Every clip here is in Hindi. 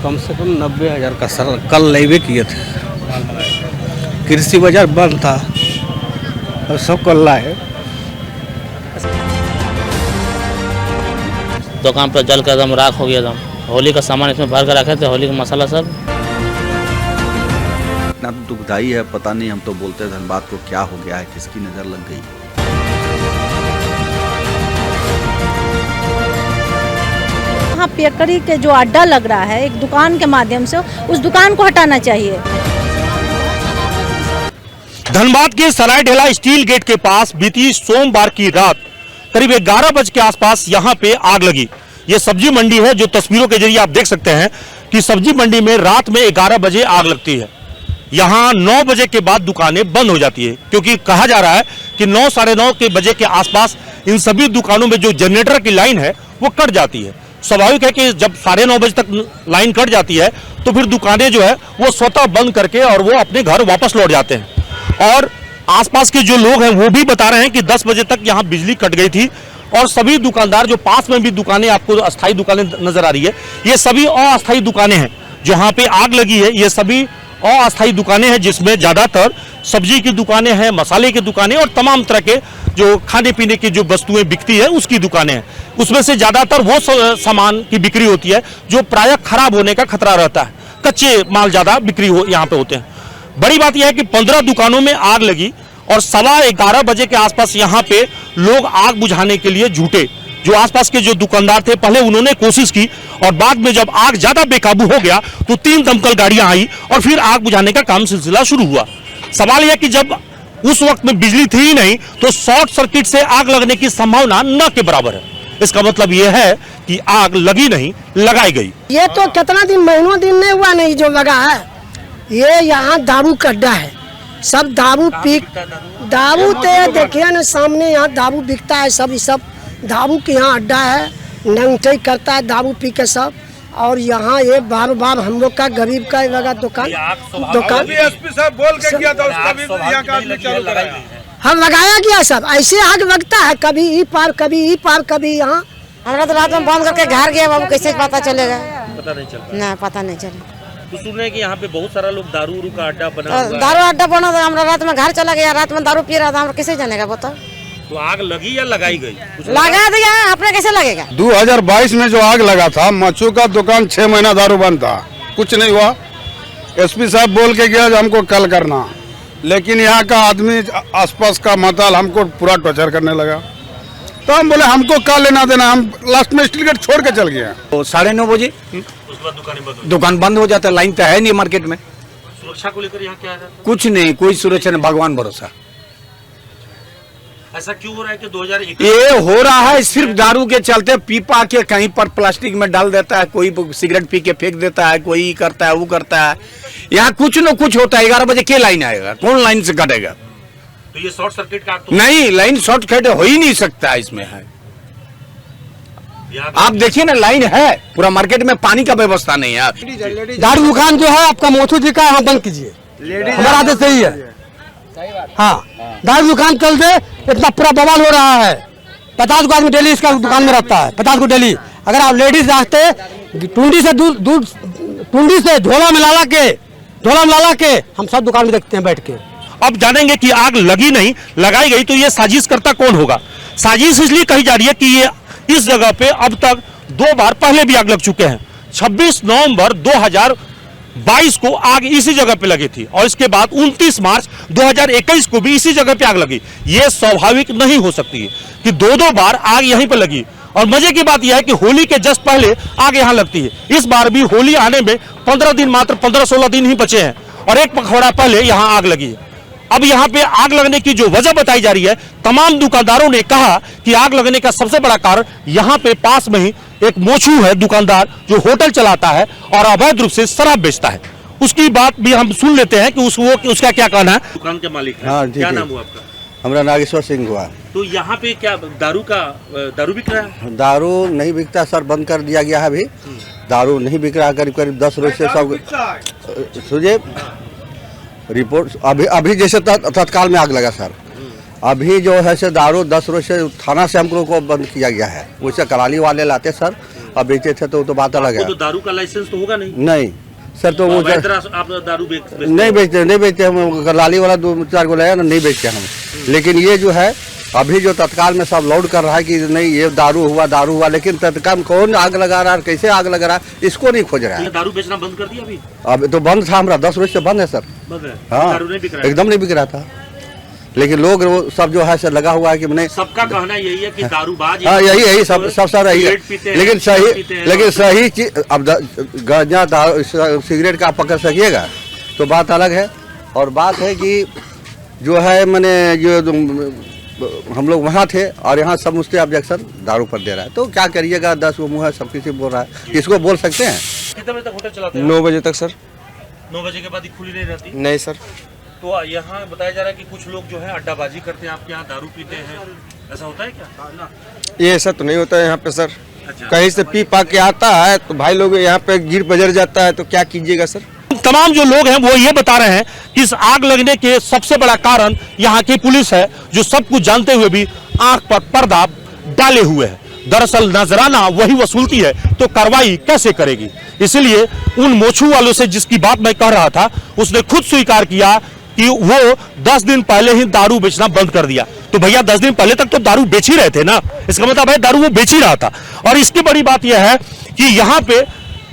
कम से कम 90,000 का सर कल लेवे किए थे। कृषि बाजार बंद था और सब कल लाए। दुकान पर जल कर एकदम राख हो गया एकदम। होली का सामान इसमें भर कर रखे थे, होली का मसाला सब। इतना दुखदाई है, पता नहीं। हम तो बोलते हैं धनबाद को क्या हो गया है, किसकी नज़र लग गई। यहाँ पेकड़ी के जो अड्डा लग रहा है एक दुकान के माध्यम से, उस दुकान को हटाना चाहिए। धनबाद के सराय ढेला स्टील गेट के पास बीती सोमवार की रात करीब 11 बजे के आसपास यहाँ पे आग लगी। ये सब्जी मंडी है, जो तस्वीरों के जरिए आप देख सकते हैं कि सब्जी मंडी में रात में 11 बजे आग लगती है। यहाँ 9 बजे के बाद दुकानें बंद हो जाती है, क्योंकि कहा जा रहा है कि 9 साढ़े 9 के बजे के आसपास इन सभी दुकानों में जो जनरेटर की लाइन है वो कट जाती है। स्वाभाविक है कि जब 9:30 बजे तक लाइन कट जाती है तो फिर दुकानें जो है वो स्वतः बंद करके और वो अपने घर वापस लौट जाते हैं। और आसपास के जो लोग हैं वो भी बता रहे हैं कि 10 बजे तक यहाँ बिजली कट गई थी और सभी दुकानदार, जो पास में भी दुकानें आपको अस्थायी दुकानें नजर आ रही है, ये सभी अस्थायी दुकानें हैं। जहाँ पे आग लगी है ये सभी अस्थायी दुकानें हैं, जिसमें ज्यादातर सब्जी की दुकानें हैं, मसाले की दुकानें और तमाम तरह के जो खाने पीने की जो वस्तुएं बिकती है उसकी दुकानें हैं। उसमें से ज्यादातर वो सामान की बिक्री होती है जो प्रायः खराब होने का खतरा रहता है। कच्चे माल ज्यादा बिक्री यहाँ पे होते हैं। बड़ी बात यह है कि 15 दुकानों में आग लगी और 11:15 बजे के आसपास यहाँ पे लोग आग बुझाने के लिए जुटे। जो आसपास के जो दुकानदार थे, पहले उन्होंने कोशिश की और बाद में जब आग ज्यादा बेकाबू हो गया तो 3 दमकल गाड़ियां आई और फिर आग बुझाने का काम सिलसिला शुरू हुआ। सवाल यह कि जब उस वक्त में बिजली थी ही नहीं तो शॉर्ट सर्किट से आग लगने की संभावना न के बराबर है। इसका मतलब यह है कि आग लगी नहीं, लगाई गई। ये तो कितना दिन, महीनों दिन नहीं हुआ नहीं जो लगा है। ये यहाँ दारू का अड्डा है, सब दारू तो देखिए ना सामने, यहाँ दारू बिकता है। सब दारू के यहाँ अड्डा है, नंगटई करता है दारू पी के सब। और यहाँ ये बार बार हम लोग का गरीब का लगा दुकान एसपी साहब बोल के किया था, उसका भी यहाँ का आदमी चालू कराया। हम लगाया गया सब, ऐसे आग लगता है, कभी ई पार कभी ई पार कभी यहाँ। हमारा तो रात में बंद करके घर गया, बाबू कैसे पता चलेगा? पता नहीं चला। नहीं, पता नहीं चला। तो सुन रहे हैं कि यहाँ पे बहुत सारा लोग दारू का अड्डा बना हुआ है। दारू अड्डा बना था, हमारा रात में घर चला गया, रात में दारू पी रहा था, हमारा कैसे जानेगा बताओ? तो आग लगी या लगाई गई? लगा दिया, अपने कैसे लगेगा? 2022 में जो आग लगा था, मच्छू का दुकान 6 महीना दारू बंद था, कुछ नहीं हुआ। एसपी साहब बोल के गया हमको कल करना, लेकिन यहाँ का आदमी आसपास का माताल हमको पूरा टॉर्चर करने लगा। तो हम बोले हमको क्या लेना देना, हम लास्ट में स्टील गेट छोड़ के चल गए। तो 9:30 बजे दुकान बंद हो जाता है। लाइन तो है नहीं मार्केट में। सुरक्षा को लेकर यहाँ क्या है? कुछ नहीं, कोई सुरक्षा नहीं, भगवान भरोसा। ऐसा क्यों हो रहा है कि 2021 ये हो रहा है सिर्फ दारू के चलते। पीपा के कहीं पर प्लास्टिक में डाल देता है, कोई सिगरेट पी के फेंक देता है, कोई करता है वो करता है। यहाँ कुछ न कुछ होता है। 11 बजे क्या लाइन आएगा? कौन लाइन से कटेगा? तो ये शॉर्ट सर्किट का तो नहीं, लाइन शॉर्ट कट हो ही नहीं सकता इसमें है। आप देखिए ना, लाइन है, पूरा मार्केट में पानी का व्यवस्था नहीं है। दारू दुकान जो है आपका मोथू जी का, यहाँ बंद कीजिए, हमारा आदेश सही है। हाँ, दारू दुकान चल दे, इतना पूरा बवाल हो रहा है। 50 को आदमी डेली इसका दुकान में रहता है, 50 को डेली। अगर आप लेडीज रास्ते टूंडी से झोला में ला के हम सब दुकान में देखते हैं बैठ के। अब जानेंगे कि आग लगी नहीं, लगाई गई, तो ये साजिश करता कौन होगा। साजिश इसलिए कही जा रही है कि ये इस जगह पे अब तक 2 बार पहले भी आग लग चुके हैं। 26 नवंबर 2022 को आग इसी जगह पे लगी थी और इसके बाद 29 मार्च 2021 को भी इसी जगह पे आग लगी। ये स्वाभाविक नहीं हो सकती है कि 2 बार आग यहीं पे लगी। और मजे की बात यह है कि होली के जस्ट पहले आग यहाँ लगती है। इस बार भी होली आने में 15 दिन, मात्र 15-16 दिन ही बचे हैं और एक पखवाड़ा पहले यहाँ आग लगी है। अब यहाँ पे आग लगने की जो वजह बताई जा रही है, तमाम दुकानदारों ने कहा कि आग लगने का सबसे बड़ा कारण यहाँ पे पास में ही एक मोचू है दुकानदार, जो होटल चलाता है और अवैध रूप से शराब बेचता है। उसकी बात भी हम सुन लेते हैं कि उसका क्या कहना है। दुकान के मालिक है। हाँ, क्या नाम हुआ आपका? हमारा नागेश्वर सिंह हुआ। तो यहाँ पे क्या दारू बिक रहा है? दारू नहीं बिकता सर, बंद कर दिया गया है। अभी दारू नहीं बिक रहा, करीब 10 रोज से सब सुझे रिपोर्ट। अभी जैसे तत्काल में आग लगा सर, अभी जो है से दारू 10 रोज से थाना से हमको को बंद किया गया है। वैसे कराली वाले लाते सर, अब बेचे थे तो बात अलग है। तो दारू का लाइसेंस तो होगा नहीं? नहीं सर, तो वो आप दारू नहीं बेचते हम। लाली वाला 2-4 गो लाया ना, नहीं बेचते हम। लेकिन ये जो है अभी जो तत्काल में सब लोड कर रहा है कि नहीं ये दारू हुआ, लेकिन तत्काल में कौन आग लगा रहा है, कैसे आग लगा रहा है, इसको नहीं खोज रहा है। दारू बेचना बंद कर दिया अभी? अब तो बंद था, हमारा 10 रोज से बंद है सर। बंद है? हाँ, दारू नहीं बिक रहा है? एकदम नहीं बिक रहा था। लेकिन लोग वो सब जो है सर लगा हुआ है कि मैंने सबका कहना यही है कि दारूबाज। हाँ, यही सब यही है। लेकिन सही चीज अब गांजा सिगरेट का आप पकड़ सकिएगा तो बात अलग है। और बात है कि जो है मैंने जो हम लोग वहाँ थे और यहाँ सब मुझसे ऑब्जेक्शन दारू पर दे रहा है, तो क्या करिएगा। 10 वो मुँह है, सब किसी बोल रहा है, किसको बोल सकते हैं। कितने बजे तक होटल चलाते हैं? 9 बजे तक सर। 9 बजे के बाद ही खुली नहीं रहती? नहीं सर। तो यहाँ बताया जा रहा है कि कुछ लोग जो है अड्डाबाजी करते हैं, आपके यहाँ दारू पीते हैं, ऐसा होता है क्या? ये ऐसा तो नहीं होता है यहाँ पे सर। अच्छा। कहीं से पी पा के आता है तो भाई लोग यहाँ पे गिर बजर जाता है, तो क्या कीजिएगा सर। तमाम जो लोग हैं वो ये बता रहे हैं कि इस आग लगने के सबसे बड़ा कारण यहाँ की पुलिस है, जो सब कुछ जानते हुए भी आंख पर पर्दा डाले हुए है। दरअसल नजराना वही वसूलती है तो कार्रवाई कैसे करेगी। इसलिए उन मोछू वालों से जिसकी बात मैं कह रहा था, उसने खुद स्वीकार किया कि वो 10 दिन पहले ही दारू बेचना बंद कर दिया। तो भैया 10 दिन पहले तक तो दारू बेच ही रहे थे ना, इसका मतलब है दारू वो बेच ही रहा था। और इसकी बड़ी बात यह है कि यहाँ पे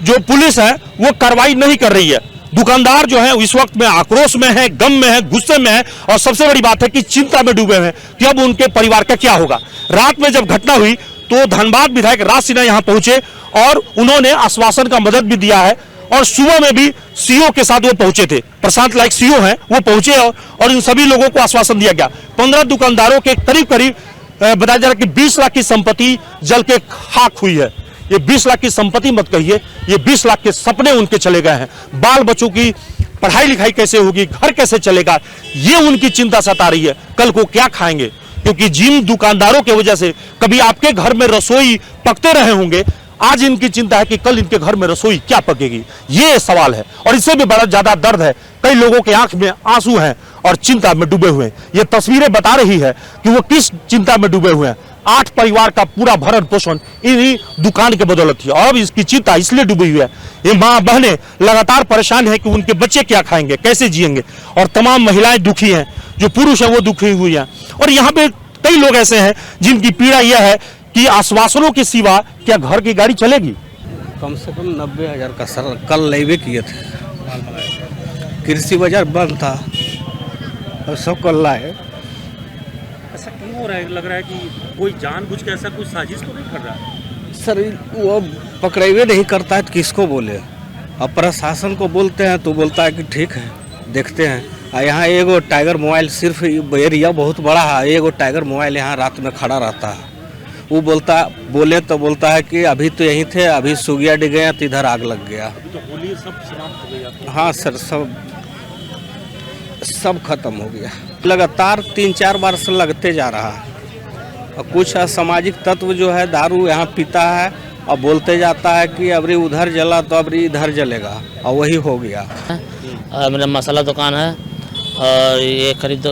जो पुलिस है वो कार्रवाई नहीं कर रही है। दुकानदार जो है इस वक्त में आक्रोश में है, गम में है, गुस्से में है, और सबसे बड़ी बात है कि चिंता में डूबे हैं कि अब उनके परिवार का क्या होगा। रात में जब घटना हुई तो धनबाद विधायक राज सिन्हा यहां पहुंचे और उन्होंने आश्वासन का मदद भी दिया है। और सुबह में भी सीओ के साथ वो पहुंचे थे, प्रशांत लाइक सीओ हैं, वो पहुंचे और इन सभी लोगों को आश्वासन दिया गया। 15 दुकानदारों के करीब बताया जा रहा है कि 20 लाख की संपत्ति जल के खाक हुई है। ये 20 लाख की संपत्ति मत कहिए, ये 20 लाख के सपने उनके चले गए हैं। बाल बच्चों की पढ़ाई लिखाई कैसे होगी, घर कैसे चलेगा, ये उनकी चिंता सता रही है। कल को क्या खाएंगे, क्योंकि जिन दुकानदारों की वजह से कभी आपके घर में रसोई पकते रहे होंगे, आज इनकी चिंता है कि कल इनके घर में रसोई क्या पकेगी, ये सवाल है। और इससे भी बड़ा ज्यादा दर्द है, कई लोगों के आंख में आंसू हैं और चिंता में डूबे हुए हैं। ये तस्वीरें बता रही है कि वो किस चिंता में डूबे हुए हैं। 8 परिवार का पूरा भरण पोषण इन्हीं दुकान के बदौलत थी और अब इसकी चिंता इसलिए डूबी हुई है। ये माँ बहनें लगातार परेशान है कि उनके बच्चे क्या खाएंगे, कैसे जिएंगे। और तमाम महिलाएं दुखी हैं, जो पुरुष हैं वो दुखी हुई हैं। और यहाँ पे कई लोग ऐसे हैं जिनकी पीड़ा यह है कि आश्वासनों के सिवा क्या घर की गाड़ी चलेगी। कम से कम 90,000 का सर कल लेवे किए थे। कृषि बाजार बंद था और सब कल लाए। ऐसा क्यों हो रहा है? लग रहा है कि कोई जानबूझ के ऐसा कुछ साजिश तो नहीं कर रहा है? सर वो पकड़ेवे नहीं करता है तो किसको बोले। अब प्रशासन को बोलते हैं तो बोलता है कि ठीक है देखते हैं। यहाँ एगो टाइगर मोबाइल, सिर्फ एरिया बहुत बड़ा है, एगो टाइगर मोबाइल यहाँ रात में खड़ा रहता है। वो बोले तो बोलता है कि अभी तो यहीं थे, अभी सुगिया डिग गया तो इधर आग लग गया। अभी तो होली सब समाप्त हो गई। हाँ सर, सब खत्म हो गया। लगातार 3-4 बार से लगते जा रहा है। और कुछ असामाजिक तत्व जो है दारू यहाँ पीता है और बोलते जाता है कि अबरी उधर जला तो अबरी इधर जलेगा, और वही हो गया। मेरा मसाला दुकान है और ये करीब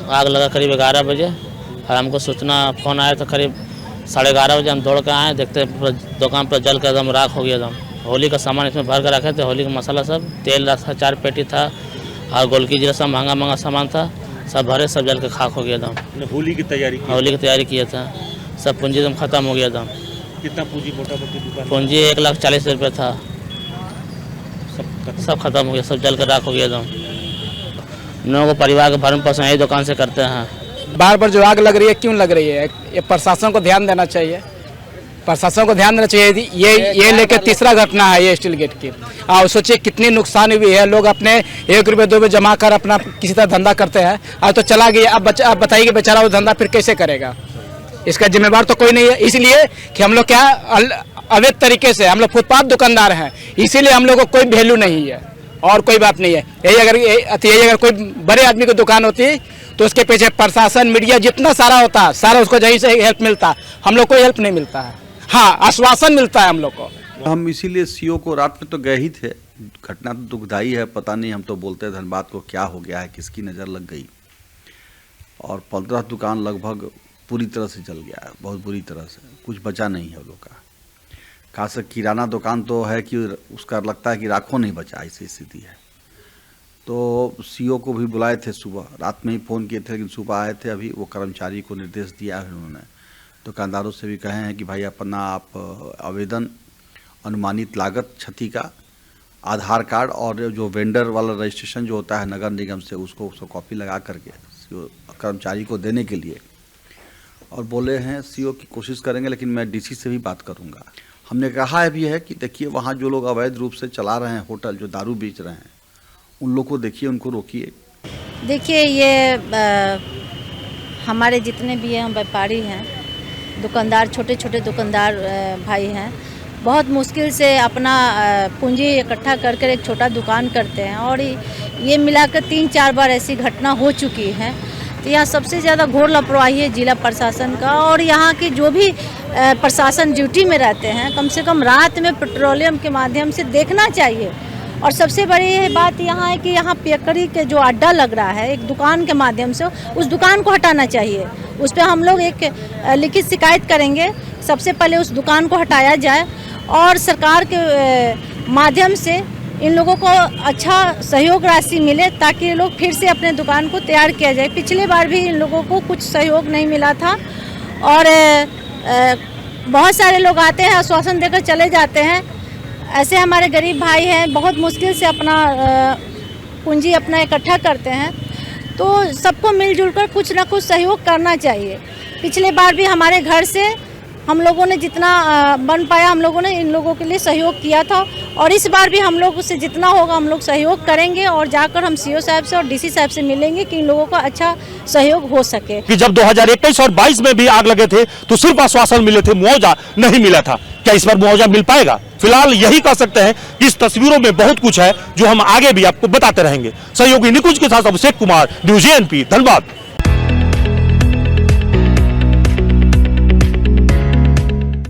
आग लगा करीब 11 बजे और हमको सूचना फ़ोन आया तो करीब 11:30 बजे हम दौड़ कर आए, देखते दुकान पर जल कर एकदम राख हो गया। एकदम होली का सामान इसमें भर कर रखे थे, होली का मसाला सब, तेल रखा 4 पेटी था और गोलकी जीरा सब महंगा सामान था, सब भरे सब जल के खाक हो गया एकदम। होली की तैयारी किया था, सब पूंजी एकदम खत्म हो गया एकदम। कितना पूंजी मोटा मोटी दुकान? पूंजी 1,40,000 रुपये था, सब खत्म हो गया, सब जल कर राख हो गया एकदम। लोगों को परिवार का भरण पोषण यही दुकान से करते हैं। बार बार जो आग लग रही है क्यों लग रही है, ये प्रशासन को ध्यान देना चाहिए। प्रशासन को ध्यान देना चाहिए। ये लेकर तीसरा घटना है ये स्टील गेट की। और सोचिए कितनी नुकसान हुई है। लोग अपने 1 रुपये 2 रुपये जमा कर अपना किसी तरह धंधा करते हैं, और तो चला गया। अब बताइए बेचारा वो धंधा फिर कैसे करेगा, इसका जिम्मेवार तो कोई नहीं है। इसलिए कि हम लोग क्या अवैध तरीके से हम लोग फुटपाथ दुकानदार हैं, इसीलिए हम लोग को कोई वैल्यू नहीं है और कोई बात नहीं है। यही अगर कोई बड़े आदमी की दुकान होती तो उसके पीछे प्रशासन, मीडिया जितना सारा होता, सारा उसको जहीं से हेल्प मिलता। हम लोग को हेल्प नहीं मिलता है, हाँ आश्वासन मिलता है हम लोग को। हम इसीलिए सीओ को रात में तो गए ही थे। घटना तो दुखदाई है, पता नहीं, हम तो बोलते धनबाद को क्या हो गया है, किसकी नज़र लग गई। और 15 दुकान लगभग पूरी तरह से जल गया है, बहुत बुरी तरह से, कुछ बचा नहीं है लोग का। खास किराना दुकान तो है कि उसका लगता है कि राखों नहीं बचा, ऐसी स्थिति है। तो सीओ को भी बुलाए थे सुबह, रात में ही फ़ोन किए थे, लेकिन सुबह आए थे। अभी वो कर्मचारी को निर्देश दिया है उन्होंने। दुकानदारों से भी कहे हैं कि भाई अपना आप आवेदन, अनुमानित लागत, क्षति का आधार कार्ड और जो वेंडर वाला रजिस्ट्रेशन जो होता है नगर निगम से, उसको कॉपी लगा करके कर्मचारी को देने के लिए, और बोले हैं सीओ की कोशिश करेंगे, लेकिन मैं डीसी से भी बात करूंगा। हमने कहा है भी है कि देखिए वहाँ जो लोग अवैध रूप से चला रहे हैं होटल, जो दारू बेच रहे हैं, उन लोग को देखिए, उनको रोकिए। देखिए ये हमारे जितने भी हैं व्यापारी हैं, दुकानदार, छोटे छोटे दुकानदार भाई हैं, बहुत मुश्किल से अपना पूंजी इकट्ठा कर एक छोटा दुकान करते हैं, और ये मिलाकर 3-4 बार ऐसी घटना हो चुकी है। तो यहाँ सबसे ज़्यादा घोर लापरवाही है जिला प्रशासन का, और यहाँ के जो भी प्रशासन ड्यूटी में रहते हैं, कम से कम रात में पेट्रोलियम के माध्यम से देखना चाहिए। और सबसे बड़ी बात यहाँ है कि यहाँ पियकरी के जो अड्डा लग रहा है एक दुकान के माध्यम से, उस दुकान को हटाना चाहिए। उस पर हम लोग एक लिखित शिकायत करेंगे। सबसे पहले उस दुकान को हटाया जाए और सरकार के माध्यम से इन लोगों को अच्छा सहयोग राशि मिले, ताकि ये लोग फिर से अपने दुकान को तैयार किया जाए। पिछले बार भी इन लोगों को कुछ सहयोग नहीं मिला था, और बहुत सारे लोग आते हैं, आश्वासन देकर चले जाते हैं। ऐसे हमारे गरीब भाई हैं, बहुत मुश्किल से अपना पूंजी अपना इकट्ठा करते हैं। तो सबको मिलजुल कर कुछ ना कुछ सहयोग करना चाहिए। पिछले बार भी हमारे घर से हम लोगों ने जितना बन पाया, हम लोगों ने इन लोगों के लिए सहयोग किया था, और इस बार भी हम लोग से जितना होगा हम लोग सहयोग करेंगे, और जाकर हम सीओ साहब से और डीसी साहब से मिलेंगे कि इन लोगों का अच्छा सहयोग हो सके। कि जब 2021 और 22 में भी आग लगे थे तो सिर्फ आश्वासन मिले थे, मुआवजा नहीं मिला था। क्या इस बार मुआवजा मिल पाएगा? फिलहाल यही कह सकते हैं कि इस तस्वीरों में बहुत कुछ है जो हम आगे भी आपको बताते रहेंगे। सहयोगी निकुंज के साथ अभिषेक कुमार, न्यूज़ एएनपी, धनबाद।